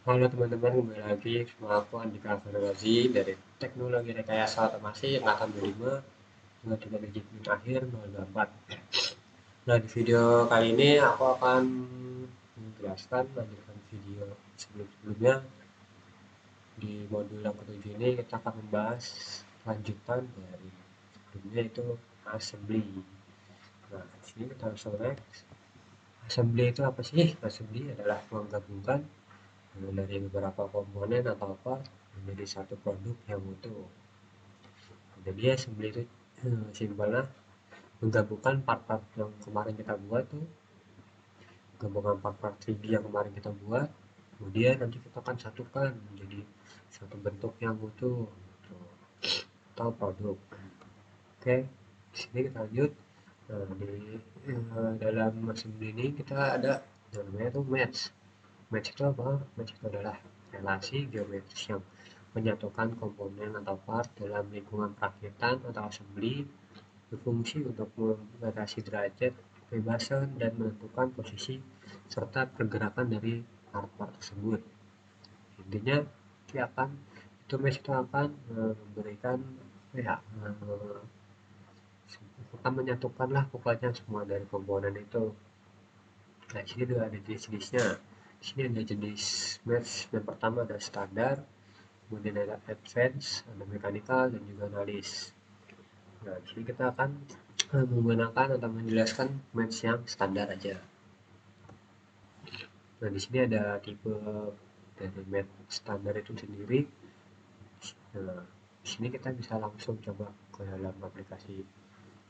Halo teman-teman, kembali lagi sama aku Andika Firdazi dari Teknologi Rekayasa Otomasi Angkatan 25 dengan 3 digit NIM akhir 024. Nah, di video kali ini aku akan menjelaskan lanjutkan video sebelum-sebelumnya. Di modul yang ketujuh ini kita akan membahas lanjutan dari sebelumnya, itu assembly. Nah, di sini kita langsung next. Assembly itu apa sih? Assembly adalah menggabungkan dari beberapa komponen atau part menjadi satu produk yang utuh. Jadi assembly itu simpelnya menggabungkan part-part yang kemarin kita buat tuh, gabungan part-part 3D yang kemarin kita buat, kemudian nanti kita akan satukan menjadi satu bentuk yang utuh gitu, atau produk. Oke, di sini kita lanjut. Nah, di dalam assembly ini kita ada namanya tuh match. Match itu apa? Match itu adalah relasi geometris yang menyatukan komponen atau part dalam lingkungan perakitan atau assembly berfungsi untuk membatasi derajat kebebasan dan menentukan posisi serta pergerakan dari part-part tersebut. Intinya dia akan match itu akan memberikan ya akan menyatukan lah pokoknya semua dari komponen itu. Nah, di sini juga ada jenis-jenisnya. Di sini ada jenis match. Yang pertama ada standar, kemudian ada advance, ada mechanical, dan juga analis. Nah, di sini kita akan menggunakan atau menjelaskan match yang standar aja. Nah, di sini ada tipe dari match standar itu sendiri. Nah, di sini kita bisa langsung coba ke dalam aplikasi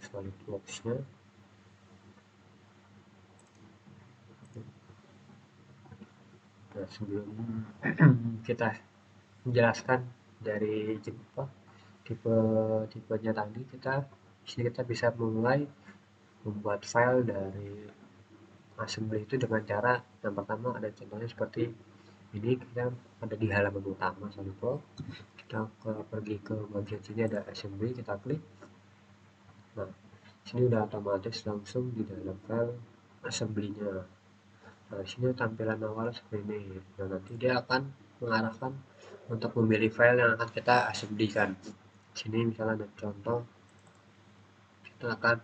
SolidWorks-nya. Nah, sebelum kita menjelaskan dari tipe-tipenya tadi, di sini kita bisa mulai membuat file dari assembly itu dengan cara yang pertama ada contohnya seperti ini. Kita ada di halaman utama SolidWorks, kita pergi ke bagian sini ada assembly, kita klik. Nah, sini udah otomatis langsung di dalam file assembly-nya. Nah, di sini tampilan awal seperti ini. Nah, nanti dia akan mengarahkan untuk memilih file yang akan kita assembly-kan. Sini misalnya ada contoh, kita akan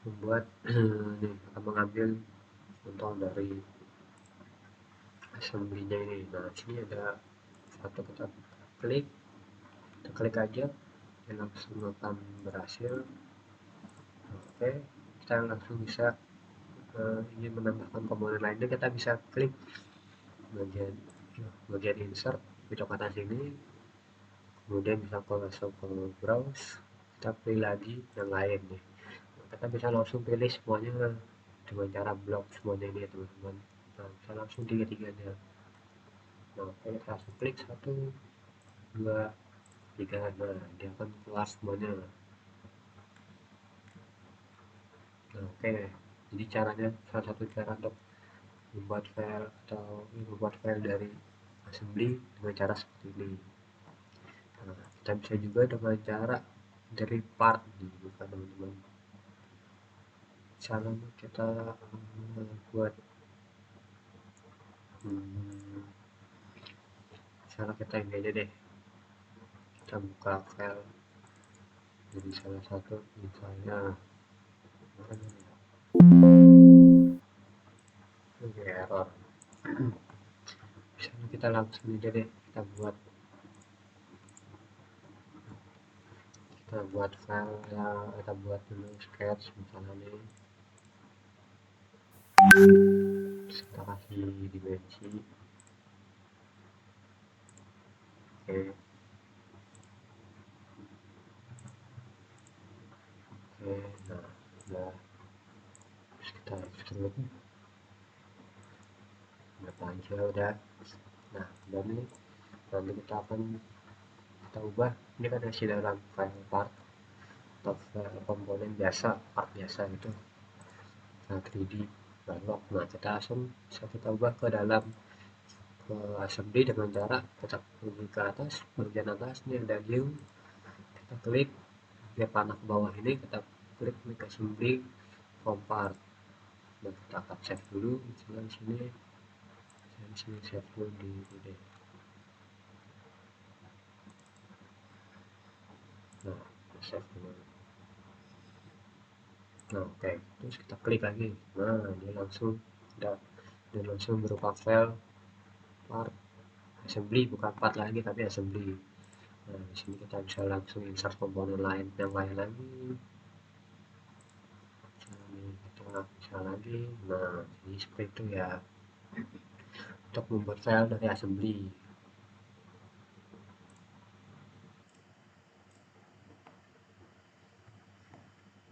membuat nih, akan mengambil contoh dari assembly-nya ini. Nah, sini ada satu, kita klik aja, dia langsung akan berhasil. Oke, kita langsung bisa ingin menambahkan komponen lainnya, kita bisa klik bagian insert pojok atas ini, kemudian bisa masuk ke browse, kita pilih lagi yang lain nih. Kita bisa langsung pilih semuanya dengan cara blok semuanya ini ya teman-teman. Nah, bisa langsung tiga-tiganya. Nah, oke, kita langsung klik 1, 2, 3. Nah, dia akan keluar semuanya. Nah, oke, jadi caranya, salah satu cara untuk membuat file dari assembly dengan cara seperti ini. Nah, kita bisa juga dengan cara dari part nih, bukan teman-teman. Misalnya kita buat misalnya kita ini aja deh, kita buka file jadi salah satu, misalnya ini error. Misalnya kita langsung aja deh, kita buat file yang kita buat dulu sketch misalnya nih, kita kasih dimensi. Oke, nah udah, terus kita extrude berapa aja udah. Nah, dan ini nanti kita ubah. Ini kan masih dalam file part atau file komponen biasa, part biasa gitu, file 3D balok. Nah, kita langsung bisa kita ubah ke dalam assembly dengan cara kita pergi ke atas, bagian atas ini ada new, kita klik dia panah ke bawah ini, kita klik assembly from part. Dan kita akan save dulu misalnya di sini, sini save dulu di ide. Nah, save dulu. Nah, oke, terus kita klik lagi. Nah, dia langsung berupa file part assembly, bukan part lagi tapi assembly. Nah, di sini kita bisa langsung insert komponen lain yang lain lagi. Kita bisa lagi. Nah, ini seperti itu ya, untuk membuat file dari assembly.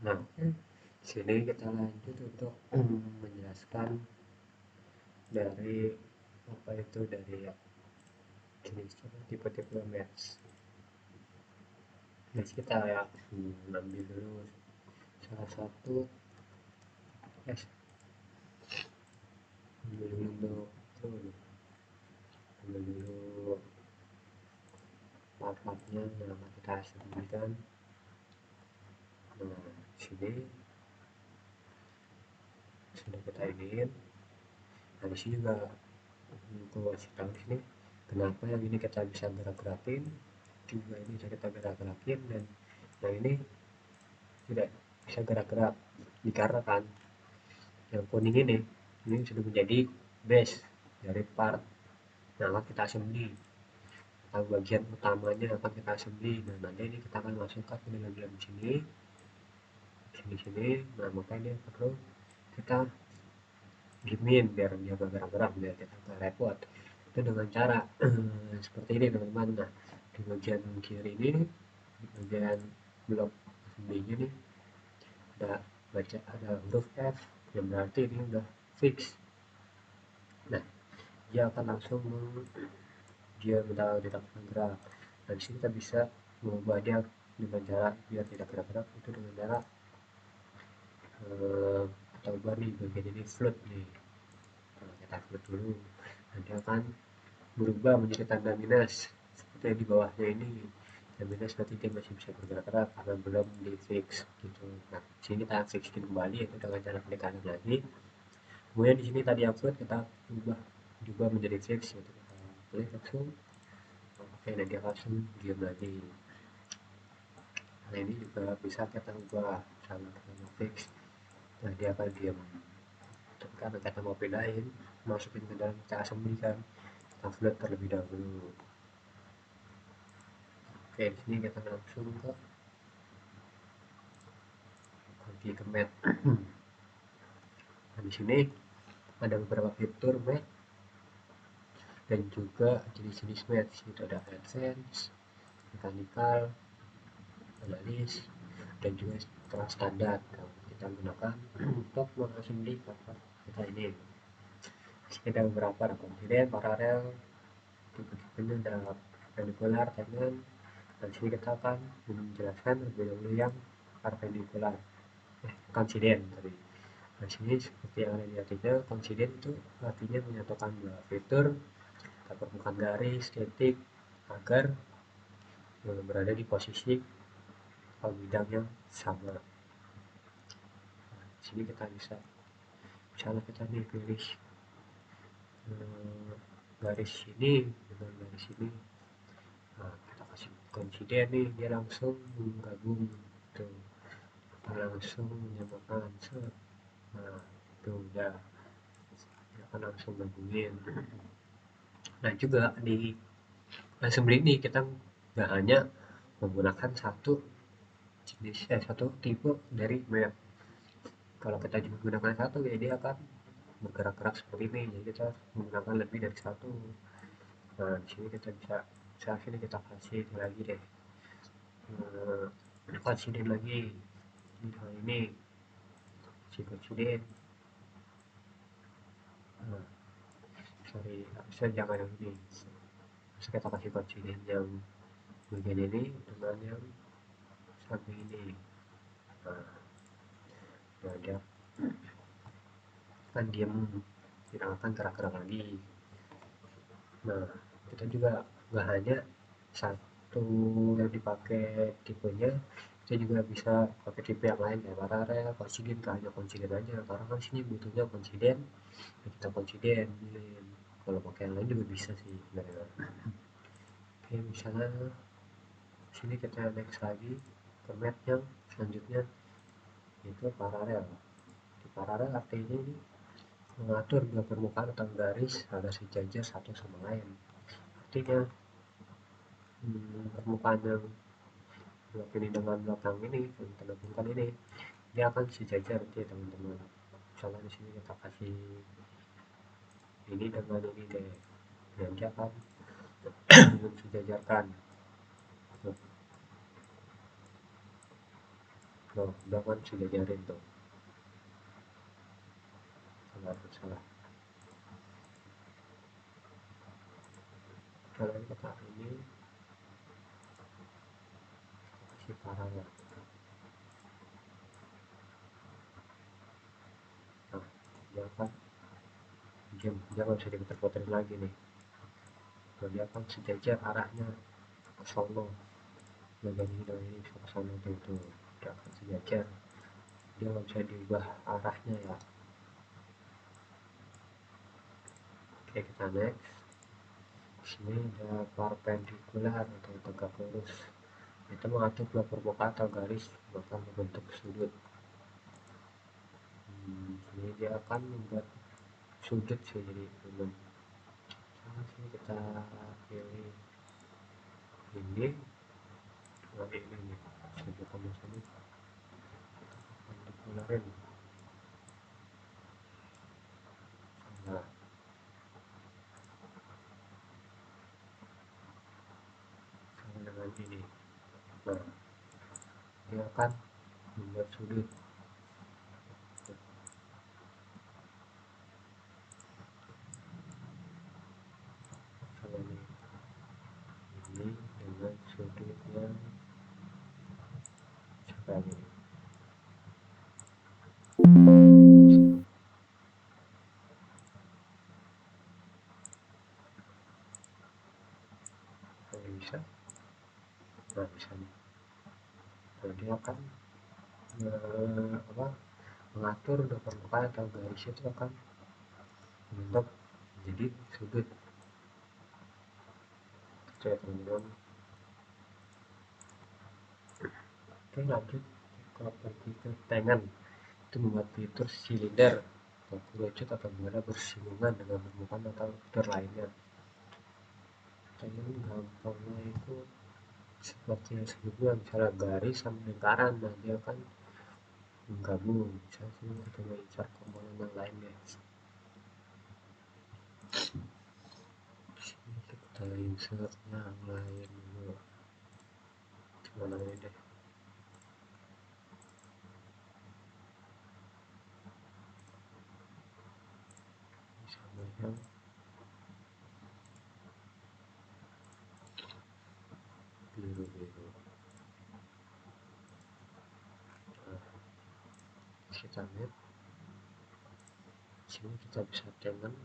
Nah, sini kita lanjut untuk menjelaskan dari apa itu dari jenis tipe-tipe match. Nah, kita ya ambil dulu salah satu ambil dulu ambil dulu part-partnya yang akan kita sembunyikan. Nah, sini sudah kita iniin. Nah, di sini juga aku kasih tahu sini kenapa yang ini kita bisa gerak-gerakin, juga ini bisa kita gerak-gerakin, dan yang ini tidak bisa gerak-gerak dikarenakan yang kuning ini sudah menjadi base dari part yang akan kita assembly atau bagian utamanya akan kita assembly. Nah, nanti ini kita akan masukkan ke dalam sini. Nah, makanya perlu kita diemin biar dia gak gerak-gerak, biar kita gak repot. Itu dengan cara seperti ini teman-teman. Nah, di bagian kiri ini, di bagian blok assembly-nya nih ada huruf F, yang berarti ini udah fix. Nah, dia akan langsung dia tidak bergerak. Dan disini kita bisa mengubah dia dengan cara biar tidak gerak-gerak, itu dengan cara kita ubah nih bagian ini float nih. Nah, kita float dulu, nanti akan berubah menjadi tanda minus seperti yang di bawahnya ini. Tanda minus berarti dia masih bisa bergerak-gerak karena belum di fix gitu. Nah, sini kita fixin kembali itu dengan cara klik kanan lagi. Kemudian di sini tadi upload kita ubah menjadi fix, gitu. Kita klik langsung. Oke, dan dia langsung diam lagi. Nah, ini juga bisa kita ubah sama kita fix. Nah, dia akan diam. Tapi karena kita mau pindahin, masukin ke dalam kita assembly kan, kita upload terlebih dahulu. Oke, di sini kita langsung ke kunci ke mat. Nah, di sini ada beberapa fitur mat dan juga jenis-jenis mat. Itu ada advance, mechanical, analis, dan juga kelas standar yang kita gunakan untuk mengassembly part kita ini. Ada beberapa, ada confident, paralel, tipe-tipenya ada perpendicular, tangent. Dan sini kita akan menjelaskan lebih dahulu yang perpendicular, coincident tadi. Nah, sini seperti yang ada di artikel, coincident itu artinya menyatukan dua fitur atau permukaan garis titik agar berada di posisi atau bidang yang sama. Nah, di sini kita bisa misalnya kita nih pilih garis ini dengan garis ini. Nah, kita kasih coincident nih, dia langsung menggabung tuh, langsung menyamakan set. Nah, itu udah dia akan langsung gabungin. Nah, juga di assembly ini kita nggak hanya menggunakan satu tipe dari map. Kalau kita juga menggunakan satu, ya dia akan bergerak-gerak seperti ini. Jadi kita menggunakan lebih dari satu. Nah, di sini kita bisa sini kita kasih lagi deh, kasih lagi ini si presiden. Nah, saya jangan yang ini, terus kita kasih presiden yang bagian ini dengan yang samping ini. Nah, dia kan diam, tidak akan gerak-gerak lagi. Nah, kita juga nggak hanya satu yang dipakai tipenya, kita juga bisa pakai tipe yang lain kayak paralel, coincident, hanya coincident aja karena kan sini butuhnya coincident, ya kita coincident. kalau pakai yang lain juga bisa sih sebenarnya. Oke, misalnya sini kita next lagi ke map yang selanjutnya, yaitu paralel. Di paralel artinya ini mengatur dua permukaan atau garis agar sejajar satu sama lain. Artinya permukaan yang blok ini dengan belakang ini, teman-teman bukan ini, dia akan sejajar ya teman-teman. Misalnya di sini kita kasih ini dengan ini deh, dan dia akan sejajarkan. Tuh, dia akan sejajarin tuh. Salah. Kalau kita ini kasih paralel. Nah, dia akan dia nggak bisa diputar-puterin lagi nih. Nah, dia akan sejajar arahnya ke sono. Bagian ini dan ini bisa ke sono tuh. Dia akan sejajar. Dia nggak bisa diubah arahnya ya. Oke, kita next. Sini ada perpendikular atau tegak lurus. Itu mengatur dua permukaan atau garis maka membentuk sudut. Ini dia akan membuat sudut sih, jadi teman. Sini kita pilih ini dengan ini nih, sudut sama sudut perpendikularin. Nah, sama dengan ini. Nah, dia akan membuat sudut. Sama ini dengan sudutnya sekali. Bisa. Nah, bisa nih. Nah, dia akan mengatur dua permukaan atau garis itu akan membentuk jadi sudut. Oke teman-teman. Oke, lanjut kita pergi ke tangan. Itu membuat fitur silinder atau kerucut atau bola bersinggungan dengan permukaan atau fitur lainnya. Tangan gampangnya itu seperti yang sebelumnya, misalnya garis sama lingkaran, nah dia akan menggabung. Misalnya sini kita mengincar komponen yang lain guys. Sini kita insert yang lain dulu. Mana ini deh. Sama yang biru-biru. Nah, kita lihat sini kita bisa tangan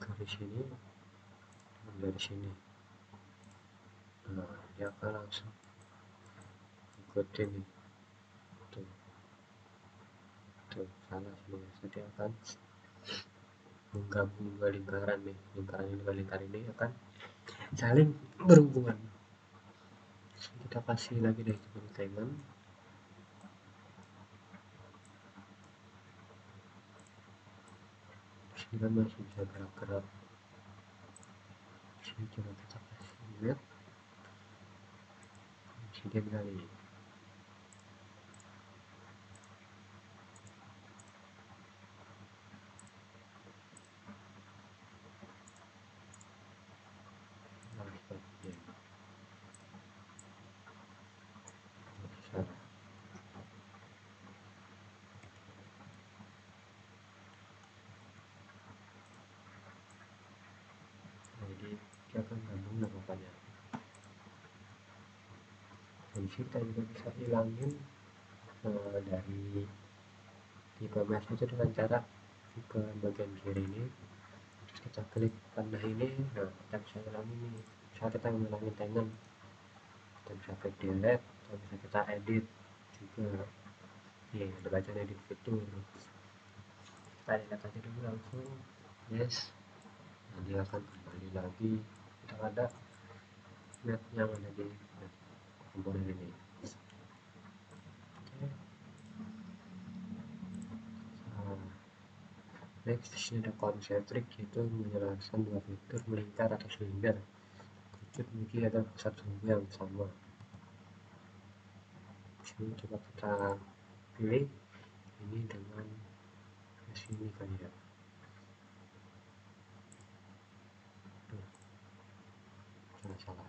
garis ini dari sini. Nah, dia akan langsung ikutin nih. Tuh salah sini, jadi akan menggabung dua lingkaran nih, lingkaran ini dengan lingkaran ini akan saling berhubungan. Kita kasih lagi deh teman-teman. Sini kan masih bisa gerak-gerak. Sini coba kita kasih lihat. Sini kali. Nah, seperti ini. Salah. Jadi dia akan gabung lah pokoknya. Dan kita juga bisa hilangin dari tipe mesh itu dengan cara ke bagian kiri ini, terus kita klik panah ini. Nah, kita bisa hilangin ini. Misalnya kita ngilangin tangan, kita bisa klik delete, atau bisa kita edit juga. Nih ada bacaan edit fitur, kita lihat aja dulu langsung. Yes, Nah, dia akan kembali lagi pada map yang ada di komponen ini. Oke. Nah, next disini ada konsentrik, yaitu menjelaskan dua fitur melingkar atau silinder. Kerucut memiliki ada pusat sumbu yang sama. Sini coba kita pilih ini dengan sini kali ya. Salah.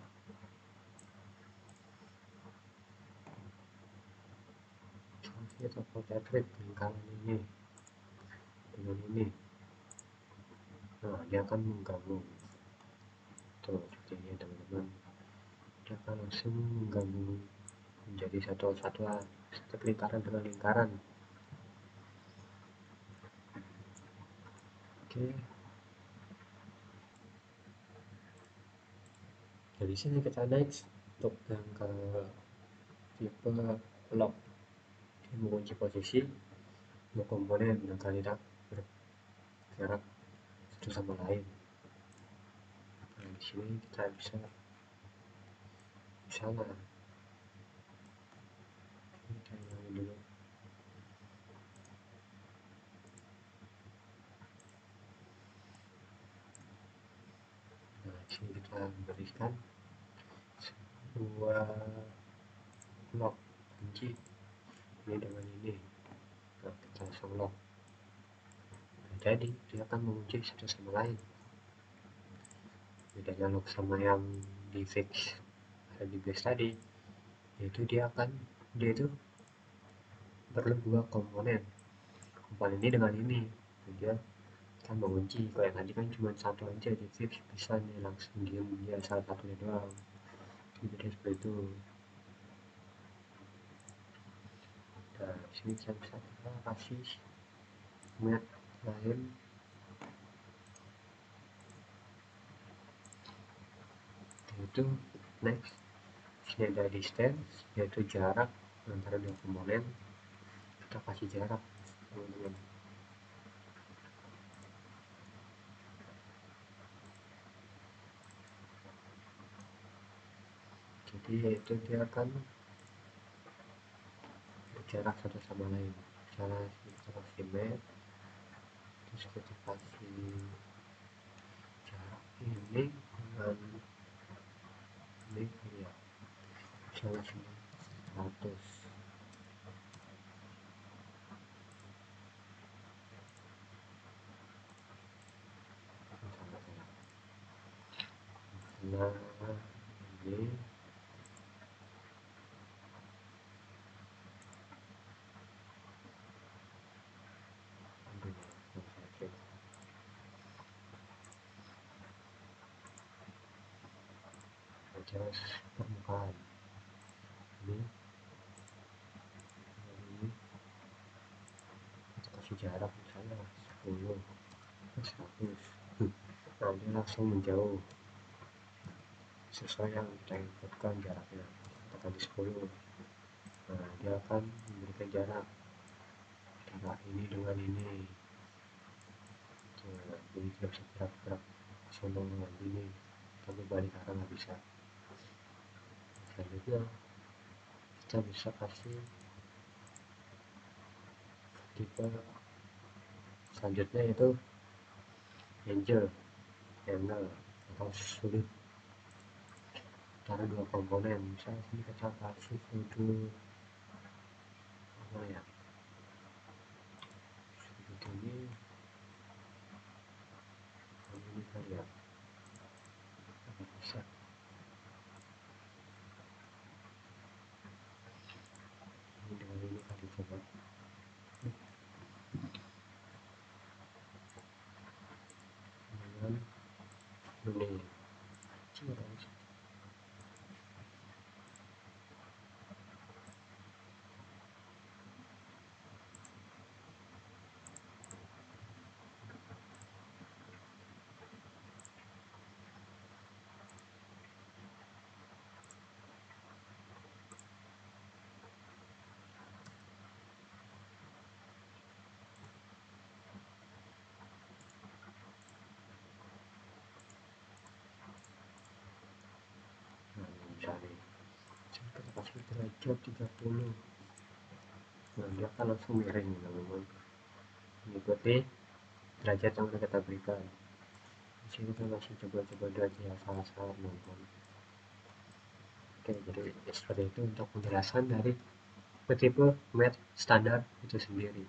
Kita potret lingkaran ini dengan ini. Nah, dia akan menggabung. Tuh, seperti ini teman-teman. Dia akan langsung menggabung menjadi satu kesatuan, satu lingkaran dengan lingkaran. Oke. Dari sini kita next untuk yang ke tipe lock. Dia mengunci posisi dua komponen yang tidak bergerak satu sama lain. Nah, di sini kita bisa misalnya kita ulangi dulu. Nah, di sini kita berikan dua lock kunci ini dengan ini. Nah, kita langsung lock. Nah, jadi dia akan mengunci satu sama lain. Bedanya lock sama yang di fix ada di base tadi, yaitu dia itu perlu dua komponen ini dengan ini. Dia akan mengunci. Kalau yang tadi kan cuma satu aja di fix, bisa nih langsung diem dia salah satunya doang. Jadi seperti itu. Nah, sini bisa kita kasih map lain, yaitu next. Sini ada distance, yaitu jarak antara dua komponen. Kita kasih jarak teman-teman. Jadi yaitu dia akan jarak satu sama lain. Misalnya kita kasih map, terus kita kasih jarak ini dengan ini ya, misalnya 100. Nah, ini atas permukaan ini kita kasih jarak misalnya 10 100. Nah, dia langsung menjauh sesuai yang kita inputkan jaraknya. Kita tadi 10. Nah, dia akan memberikan jarak antara ini dengan ini. Tuh, jadi tidak bisa gerak-gerak sombong dengan ini, tapi balik arah nggak bisa. Selanjutnya kita bisa kasih tipe selanjutnya yaitu angle atau sulit antara dua komponen. Misalnya sini kita kasih sudut apa ya, sudut ini kali ya, bisa ini dengan ini kali, coba dengan ini. kita nih. Kita kasih derajat 30. Nah, dia akan langsung miring teman-teman, mengikuti derajat yang sudah kita berikan. Di sini kita masih coba-coba derajat asal-asalan teman-teman. Oke, jadi seperti itu untuk penjelasan dari tipe mat standar itu sendiri.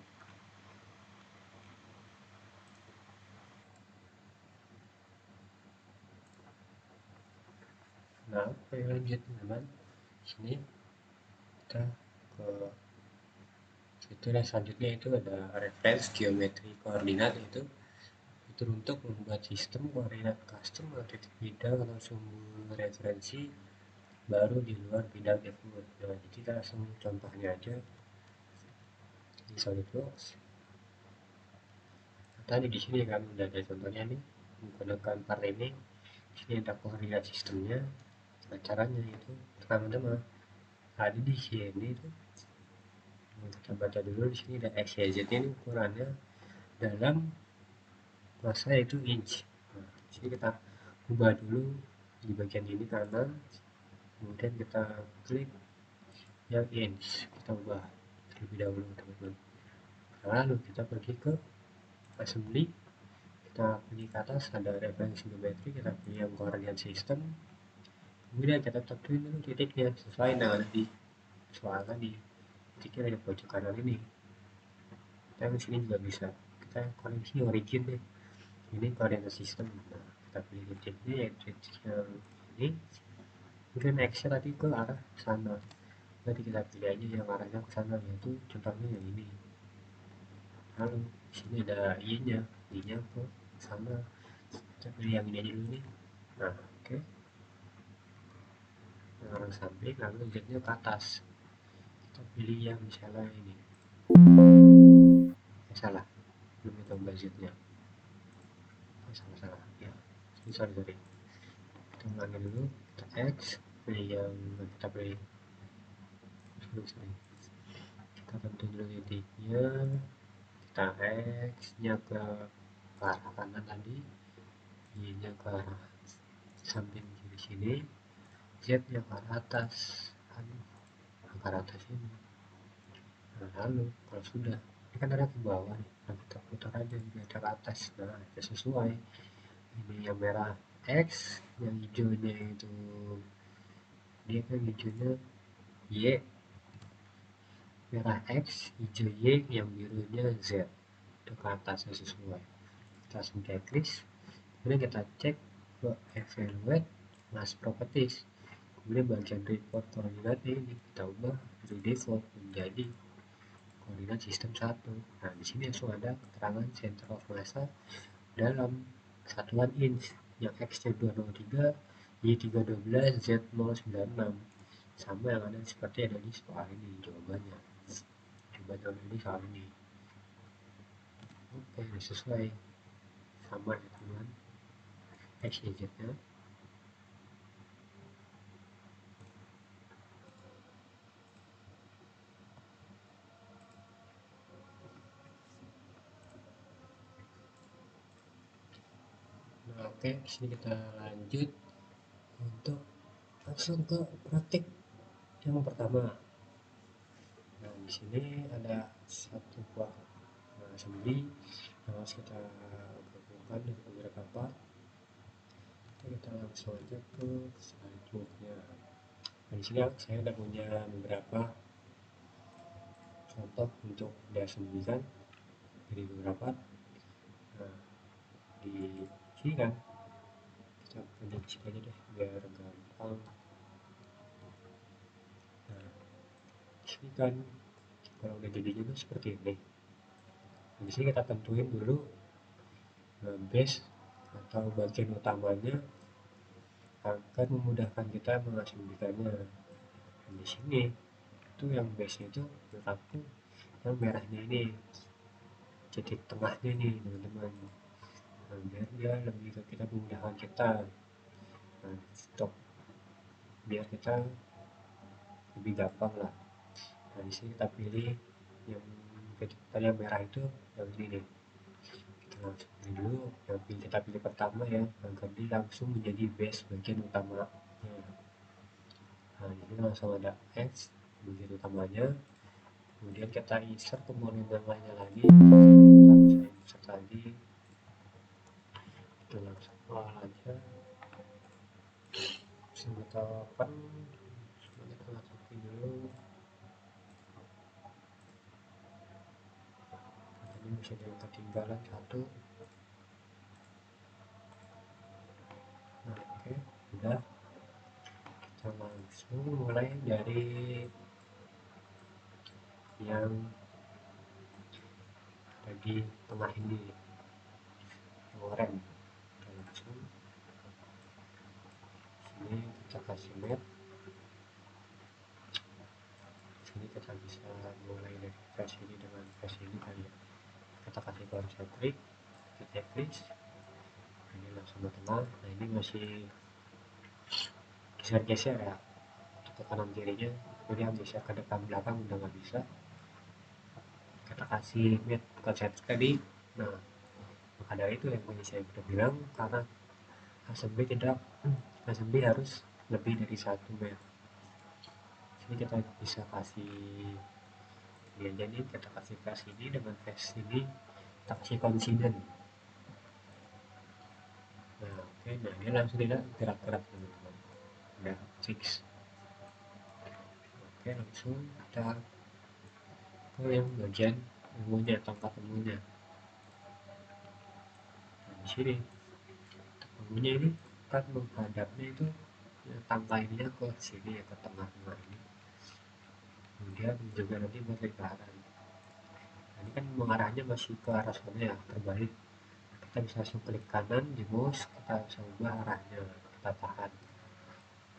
Nah, oke, lanjut teman-teman. Sini kita ke fitur yang selanjutnya, itu ada reference geometri koordinat, itu untuk membuat sistem koordinat custom atau titik bidang atau sumber referensi baru di luar bidang default. Nah, jadi kita langsung contohnya aja di SolidWorks. Tadi di sini kan udah ada contohnya nih, menggunakan part ini. Di sini ada koordinat sistemnya. Nah, caranya itu teman-teman ada di sini itu, kita baca dulu. Di sini ada x, y, z ini ukurannya dalam masa itu inch. Nah, di sini kita ubah dulu di bagian ini kanan, kemudian kita klik yang inch, kita ubah terlebih dahulu teman-teman. Lalu kita pergi ke assembly, kita pergi ke atas, ada referensi geometri, kita pilih yang koordinat sistem, kemudian kita tentuin dulu titiknya sesuai dengan di soal tadi, titiknya di pojok kanan ini. Kita di sini juga bisa kita koneksi origin deh, ini koordinat sistem. Nah, kita pilih titiknya yaitu titik yang ini, kemudian X tadi ke arah sana. Nanti kita pilih aja yang arahnya ke sana, yaitu contohnya yang ini. Lalu di sini ada y-nya, y-nya ke sana. Kita pilih yang ini aja dulu nih. Nah, oke. Yang arah samping, lalu z-nya ke atas. Kita pilih yang misalnya ini. Salah, belum ditambah z-nya. Salah, ya. Sorry. Kita ulangi dulu. Kita X, pilih yang kita pilih. Sorry. Kita tentuin dulu titiknya. Kita X-nya ke arah kanan tadi, Y-nya ke arah samping kiri sini, Z-nya ke arah atas, ke arah atas ini. Nah, lalu kalau sudah, ini kan ada ke bawah nih, nah kita putar aja biar ke atas. Nah, itu sesuai. Ini yang merah X, yang hijaunya itu dia kan hijaunya Y, merah X, hijau Y, yang birunya Z. Itu ke atasnya sesuai. Kita langsung checklist, kemudian kita cek ke evaluate mass properties, kemudian bagian report koordinatnya ini kita ubah dari default menjadi koordinat sistem 1. Nah, di sini langsung ada keterangan center of massa dalam satuan inch, yang x-nya 203, y 312, z 096, sama yang ada seperti ada di soal ini. Jawabannya ada di soal ini. Oke, ini sesuai sama ya teman, x, y, z nya. Nah, oke, di sini kita lanjut untuk langsung ke praktik yang pertama. Nah, di sini ada satu buah assembly yang harus kita gabungkan dari beberapa part. Kita langsung aja ke SolidWorks-nya. Nah, di sini saya udah punya beberapa contoh untuk diassemblikan dari beberapa. Nah, di sini kan kita pilih sini aja deh biar gampang. Nah, di sini kan kalau udah jadinya tuh seperti ini. Nah, di sini kita tentuin dulu base atau bagian utamanya akan memudahkan kita mengassemblikannya. Nah, di sini itu yang base itu menurut aku yang merahnya ini, titik tengahnya nih teman-teman. Nah, biar dia lebih ke kita memudahkan kita. Nah, stop biar kita lebih gampang lah. Nah, di sini kita pilih yang tadi yang merah itu, yang ini nih. Kita langsung pilih dulu yang kita pilih pertama ya, agar dia langsung menjadi base bagian utama. Nah, di sini langsung ada X bagian utamanya. Kemudian kita insert komponen yang lainnya lagi. Kita bisa insert lagi. Kita langsung aja. Bisa kita open. Semuanya kita masukin dulu. Ini bisa yang ketinggalan satu. Nah, oke, udah. Kita langsung mulai dari yang ada di tengah ini, yang oranye. Kita langsung sini kita kasih map. Sini kita bisa mulai dari face ini dengan face ini kali ya. Kita kasih konsentrik, kita klik. Ini langsung ke tengah. Nah, ini masih geser-geser ya, ke kanan kirinya. Jadi yang geser ke depan belakang udah nggak bisa. Kita kasih map konsentrik tadi. Nah, maka dari itu yang tadi saya udah bilang, karena assembly harus lebih dari satu map. Sini kita bisa kasih ini aja nih, kita kasih face ini dengan face ini, kita kasih coincident. Nah, oke, nah dia langsung tidak gerak-gerak teman-teman, udah fix. Oke, langsung kita ke yang bagian ilmunya, tongkat ilmunya. Nah, di sini ilmunya ini kan menghadapnya itu ya, tangga ininya ke sini ya, ke tengah-tengah ini. Kemudian juga nanti buat lingkaran. Nah, ini kan mengarahnya masih ke arah sana ya, terbalik. Kita bisa langsung klik kanan di mouse, kita bisa ubah arahnya, kita tahan.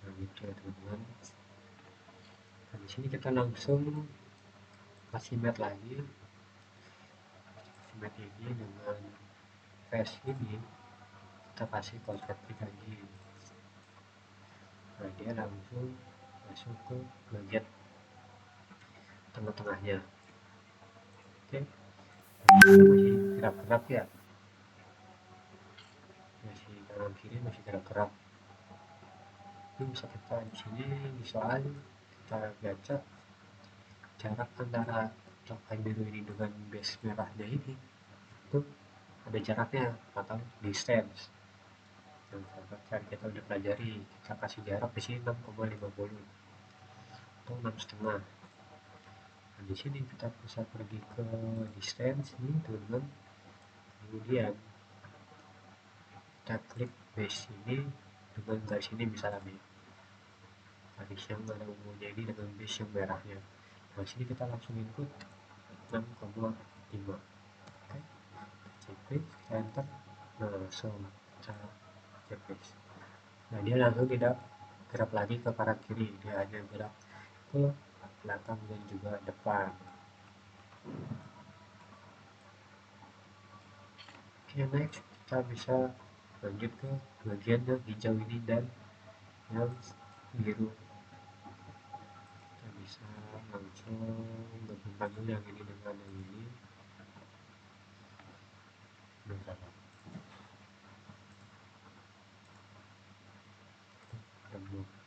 Nah, gitu ya teman-teman. Nah, di sini kita langsung kasih mat lagi. Kasih mat ini dengan face ini, kita kasih konsentrik lagi. Nah, dia langsung masuk ke bagian tengah-tengahnya. Oke, masih gerak-gerak ya, masih kanan kiri masih gerak-gerak. Ini bisa kita di sini di soal kita baca jarak antara token biru ini dengan base merahnya ini itu ada jaraknya atau distance. Yang sahabat kita udah pelajari, kita kasih jarak di sini 6,50 atau 6,5. Nah, di sini kita bisa pergi ke distance nih teman-teman. Kemudian kita klik base ini dengan garis ini misalnya nih, garis yang ada ungunya ini dengan base yang merahnya. Nah, sini kita langsung input 6,5. Oke, klik kita enter. Nah, langsung kita klik. Nah, dia langsung tidak gerak lagi ke kanan kiri, dia hanya gerak ke belakang dan juga depan. Oke, next kita bisa lanjut ke bagian yang hijau ini dan yang biru. Kita bisa langsung gabungkan dulu yang ini dengan yang ini. Misalnya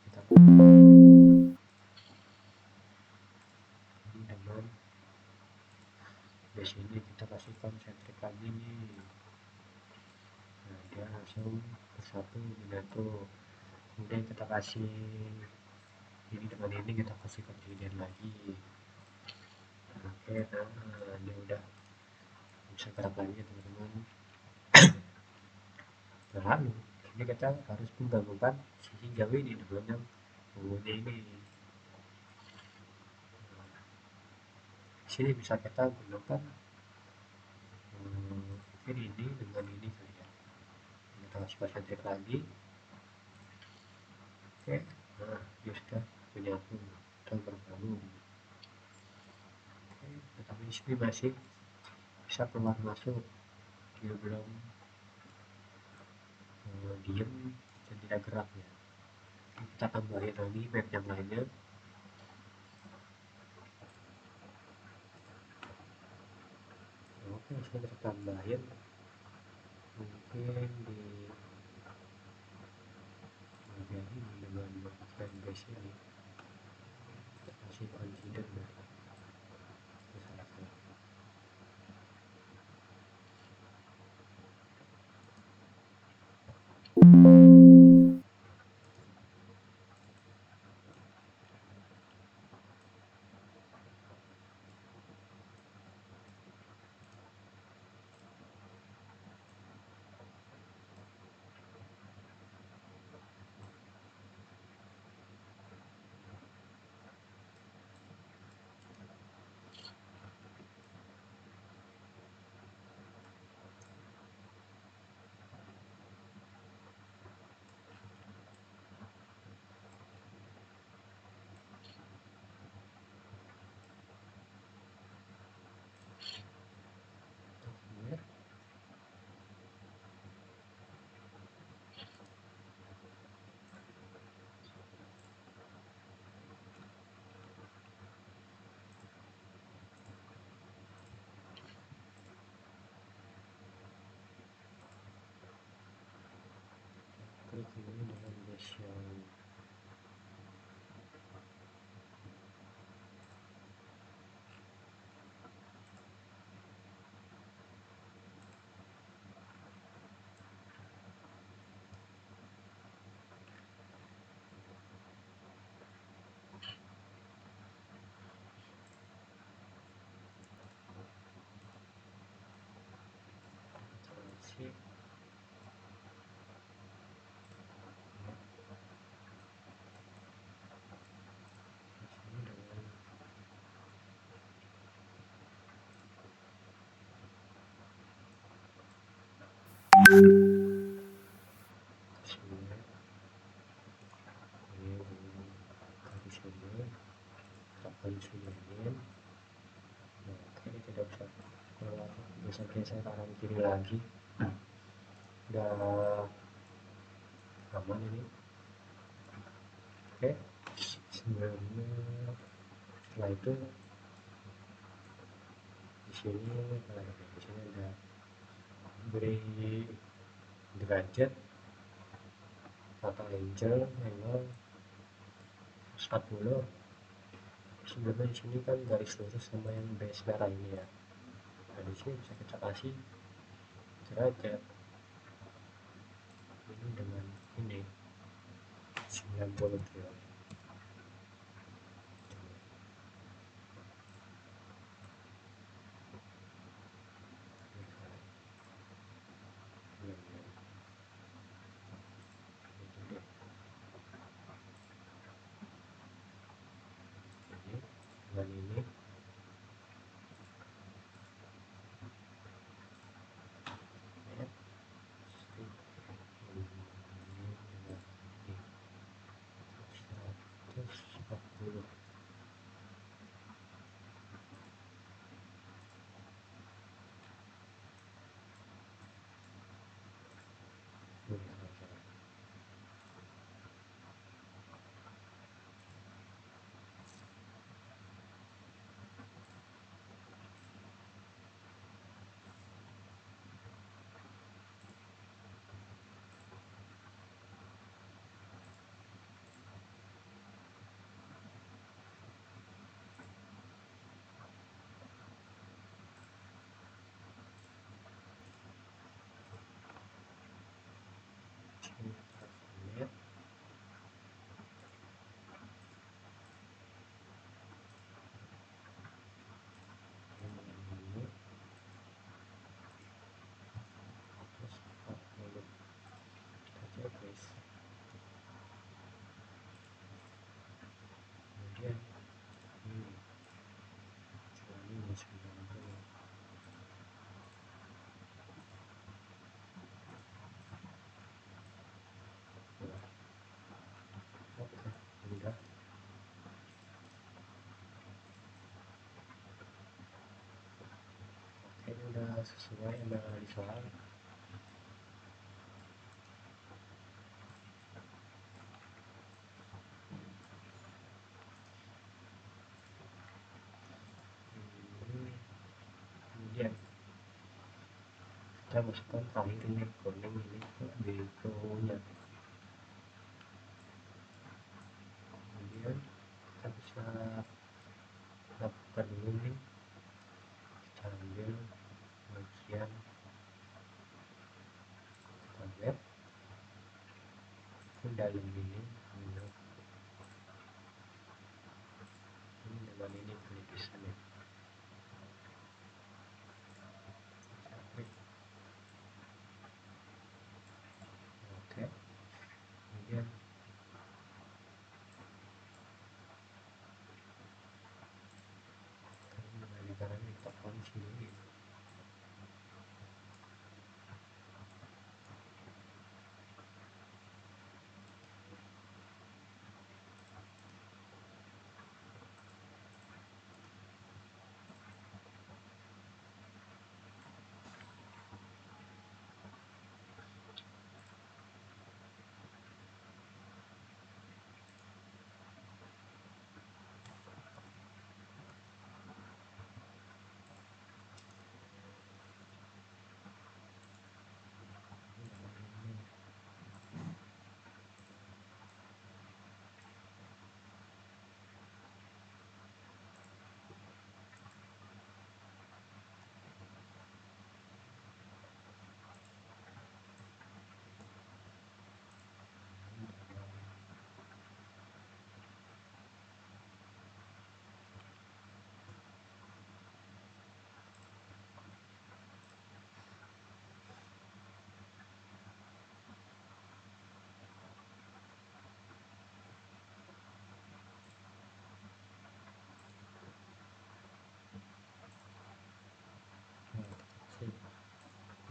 kita ini dengan di sini kita kasih konsentrik lagi nih. Nah, dia langsung bersatu menyatu. Kemudian kita kasih ini dengan ini, kita kasih konsiden lagi. Oke, nah dia udah bisa gerak lagi ya teman-teman. Nah, lalu ini kita harus menggabungkan sisi jauh ini dengan yang bumbunya ini. Nah, sini bisa kita gunakan ini dengan ini kali ya. Kita kasih konsentrik lagi. Oke, nah dia sudah menyatu dan bergabung. Oke, tetapi di sini masih bisa keluar masuk, dia belum diem dan tidak gerak ya. Kita tambahin lagi map yang lainnya. Oke, langsung kita tambahin mungkin di bagian ini dengan bagian base ini. masih confident berarti itu salah satu. Klik ini dengan base yang transaksi ini dengan sumber ini dengan garis ini kapan sumbernya. Nah, oke, ini tidak bisa keluar, bisa geser kanan kiri lagi, udah aman ini. Oke, sebelumnya setelah itu di sini di sini ada beri derajat atau angel angle 40. Sebelumnya di sini kan garis lurus sama yang base merah ini ya. Nah, di sini bisa kita kasih derajat ini dengan ini 90 derajat. Dengan ini ya, ini dengan ini 140. Guys, kemudian ini 90. Oke, udah. Oke, ini udah sesuai yang di soal. Kemudian kita masukkan terakhir ini kuning ini ke beko-nya. Kemudian kita bisa dalam ini dengan ini klik di sini. Oke, kemudian menggunakan kita kunci ini.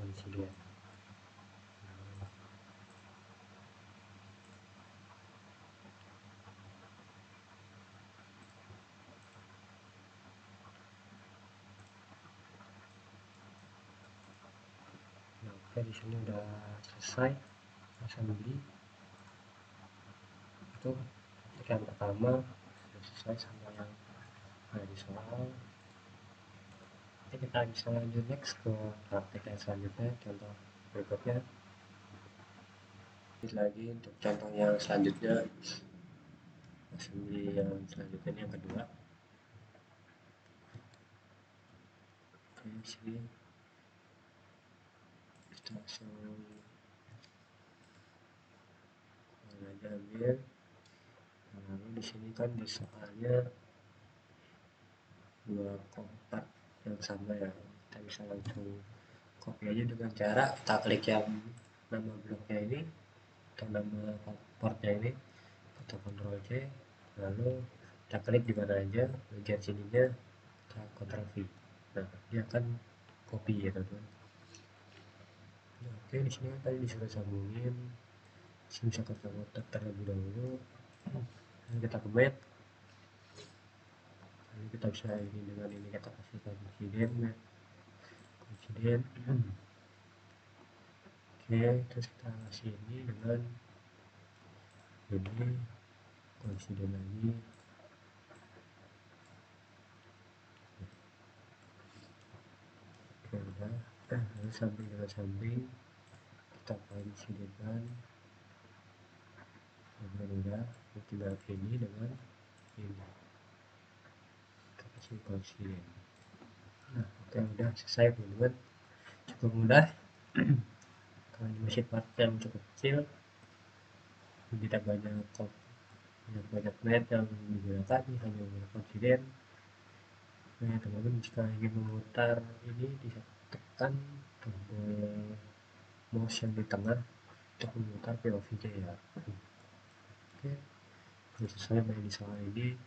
Kunci dia. Nah, oke, di sini udah selesai assembly. Itu yang pertama sudah selesai sama yang ada di soal. Nanti kita bisa lanjut next ke praktek yang selanjutnya, contoh berikutnya. Lagi untuk contoh yang selanjutnya, assembly yang selanjutnya yang kedua. Oke, sini kita langsung aja ambil. Lalu di sini kan di soalnya dua kompak yang sama ya, kita bisa langsung copy aja dengan cara kita klik yang nama bloknya ini atau nama portnya ini, atau Ctrl C, lalu kita klik di mana aja bagian sininya, kita Ctrl V. Nah, dia akan copy ya teman-teman. Nah, oke, di sini kan tadi disuruh sambungin, sini bisa kita kotak terlebih dahulu. Lalu kita commit, lalu kita bisa ini dengan ini kita kasih coincident. Oke, terus kita kasih ini dengan ini coincident lagi. Oke, udah. Lalu samping dengan samping kita coincidentkan. Udah, tinggal ini dengan ini kita kasih coincident. Nah, oke, udah selesai teman-teman, cukup mudah. Kalau masih part yang cukup kecil, tidak banyak net yang digunakan, hanya menggunakan coincident. Nah, teman-teman jika ingin memutar ini bisa tekan tombol mouse yang di tengah untuk memutar POV-nya ya. Oke, selesai main di soal ini,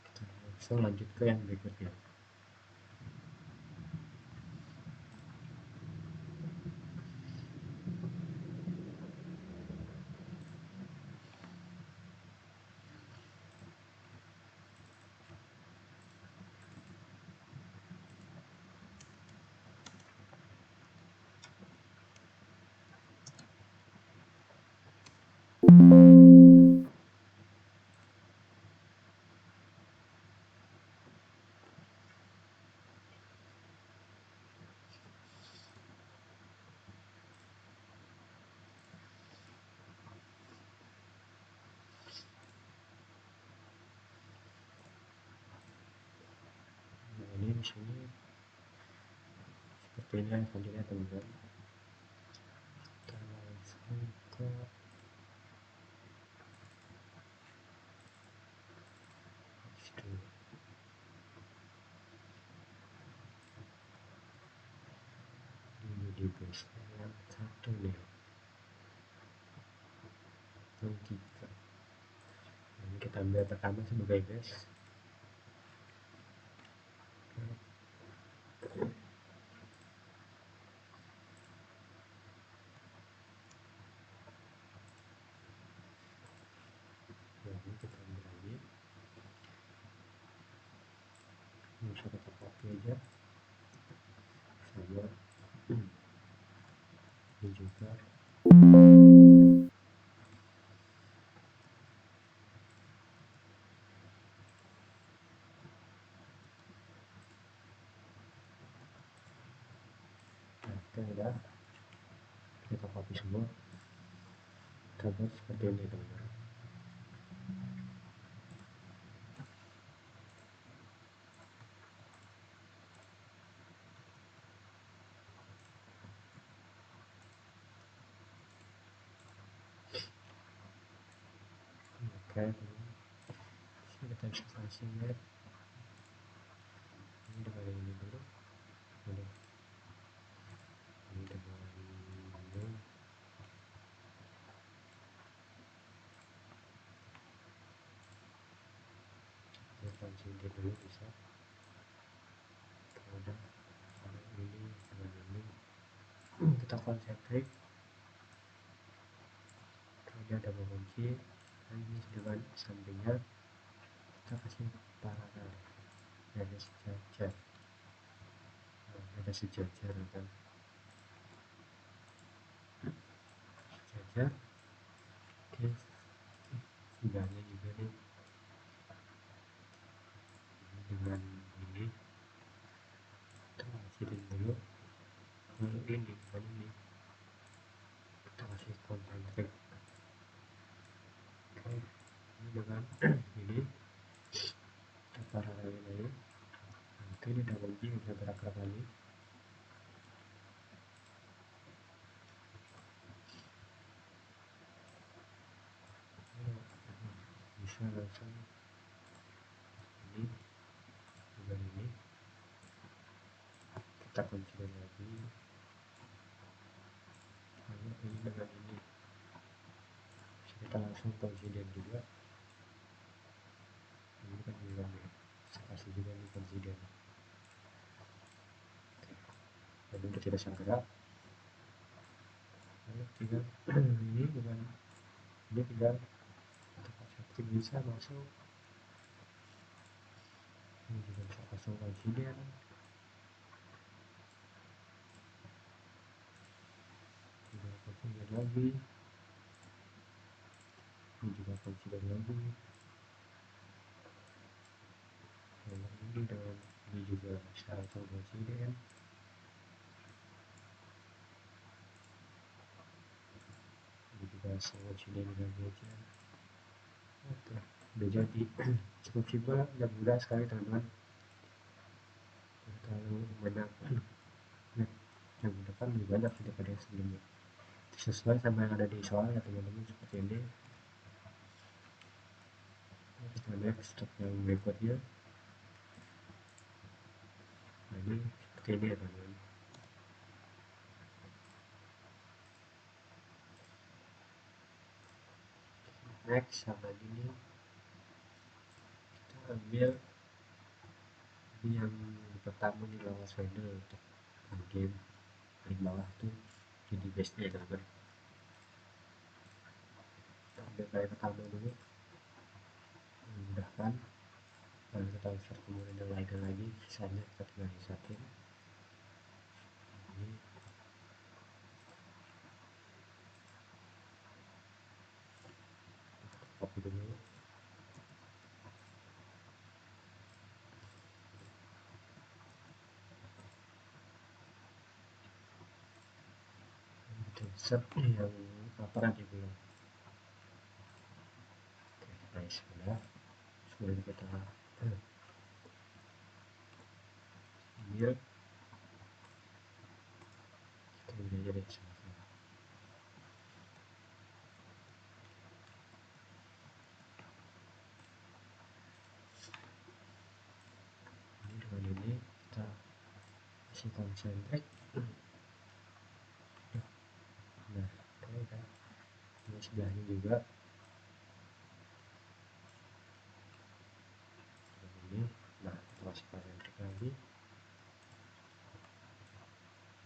kita langsung lanjut ke yang berikutnya. Nah, ini di sini seperti ini selanjutnya teman-teman. Kita langsung ke satu nih, 3. Ini kita ambil pertama sebagai base. Ini kita ambil lagi, ini bisa kita copy aja sama ini juga. Nah, itu udah kita copy semua, kita buat seperti ini teman-teman. Oke, kita ekspektasi ya. Ini dengan ini dulu, ini dengan ini. Kita sini dulu bisa. Udah, ini dengan ini kita konsentrate. Ini ada kunci, ini dengan sampingnya kita kasih paralel, ada sejajar. Ada sejajar kan, sejajar. Oke, sebelahnya juga nih dengan ini kita kasihin dulu. Lalu ini dengan ini kita kasih konsentrate. Oke, ini dengan ini kita paralelin aja. Oke, ini ada kunci, bisa gerak-gerak lagi. Bisa langsung ini dengan ini kita kunci lagi, lalu ini dengan ini bisa kita langsung konsiden juga. Ini kan juga nih, bisa kasih juga nih konsiden. Lalu udah tidak bisa gerak, lalu tinggal ini dengan ini tinggal seperti bisa masuk. Ini juga bisa langsung konsiden. Juga konsiden lagi, ini juga konsiden lagi. Lalu ini dengan ini juga bisa langsung konsiden. Ini juga langsung konsiden lagi aja. Oke, udah jadi. Cukup simpel dan mudah sekali teman-teman. Terlalu banyak yang depan lebih banyak daripada yang sebelumnya. Sesuai sama yang ada di soal ya teman-teman, seperti ini. Kita next step yang berikutnya. Nah, ini seperti ini ya teman-teman. Next sama ini kita ambil ini yang pertama nih, lawas handle untuk game paling bawah tuh jadi base nya ya teman-teman. Kita ambil kali pertama dulu, memudahkan. Lalu kita insert kemudian yang lainnya lagi, sisanya kita tinggal insertin. Ini copy dulu. Kita insert yang laporan di belum. Oke, nice, sudah. Kemudian kita ambil, kita udah jadi sama-sama. Ini dengan ini kita kasih concentrate. ini sebelahnya juga ini. Nah, kita masih parentrik lagi,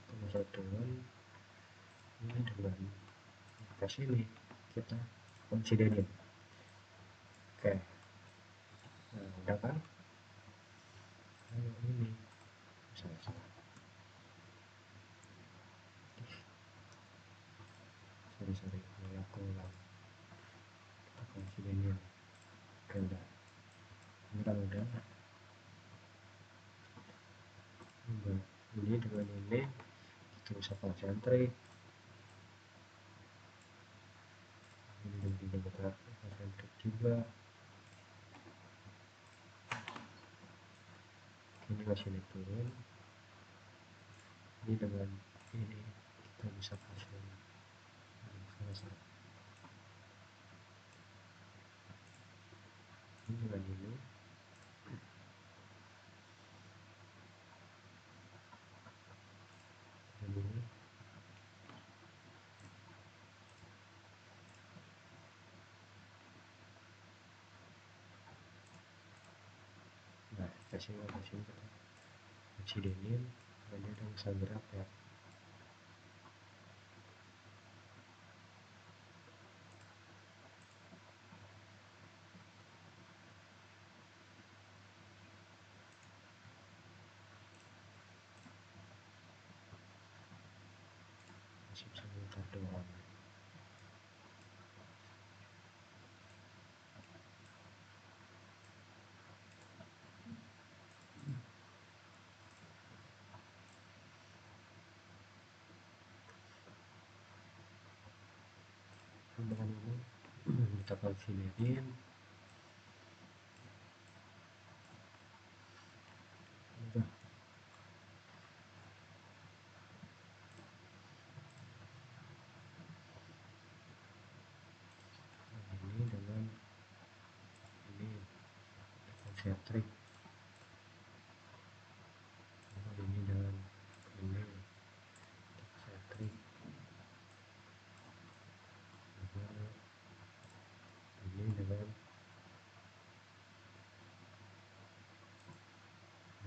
kita masuk dengan ini, dengan ke sini kita considerin. Oke, nah udah kan. Lalu ini salah sorry ya, aku ulang, kita considerin. Oke, udah. Ini kan udah ini dengan ini kita bisa konsentrik, ini dengan kita konsentrik juga. Ini masih naik turun, ini dengan ini kita bisa pasang selesai. Ini dengan ini dan ini. Nah, kasih kita oksidenin, dan dia udah bisa gerak ya. Masih bisa muter doang. Dengan ini kita oksidenin, udah. Ini dengan ini konsentrik, ini dengan ini konsentrik, ini dengan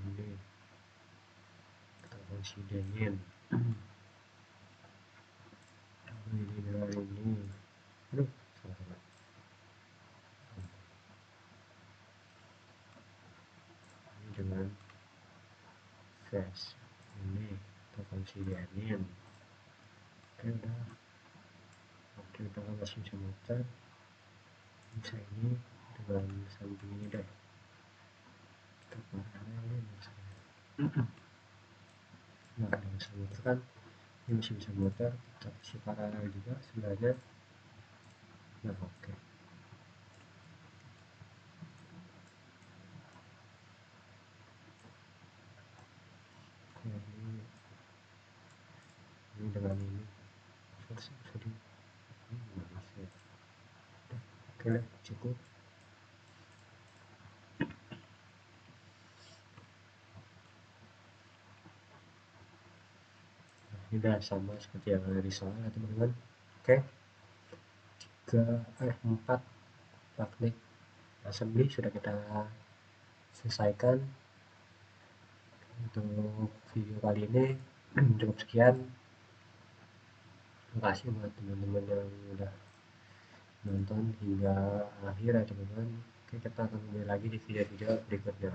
ini kita oksidenin, ini dengan ini. Aduh, salah. Ini dengan flash, ini kita oksidenin. Oke, udah. Oke, kita masih bisa muter. Bisa ini dengan samping ini deh, kita paralelin misalnya. Nah, dengan bisa muter kan, ini masih bisa muter, kita kasih paralel juga sebelahnya. Nah, oke. Ini dengan ini sorry ini nggak bisa. Oke lah, cukup. Nah, ini udah sama seperti yang ada di soal ya teman-teman. Oke, 4 praktik assembly sudah kita selesaikan. Untuk video kali ini cukup sekian. Terima kasih buat teman-teman yang udah nonton hingga akhir ya teman-teman. Oke, kita akan kembali lagi di video-video berikutnya.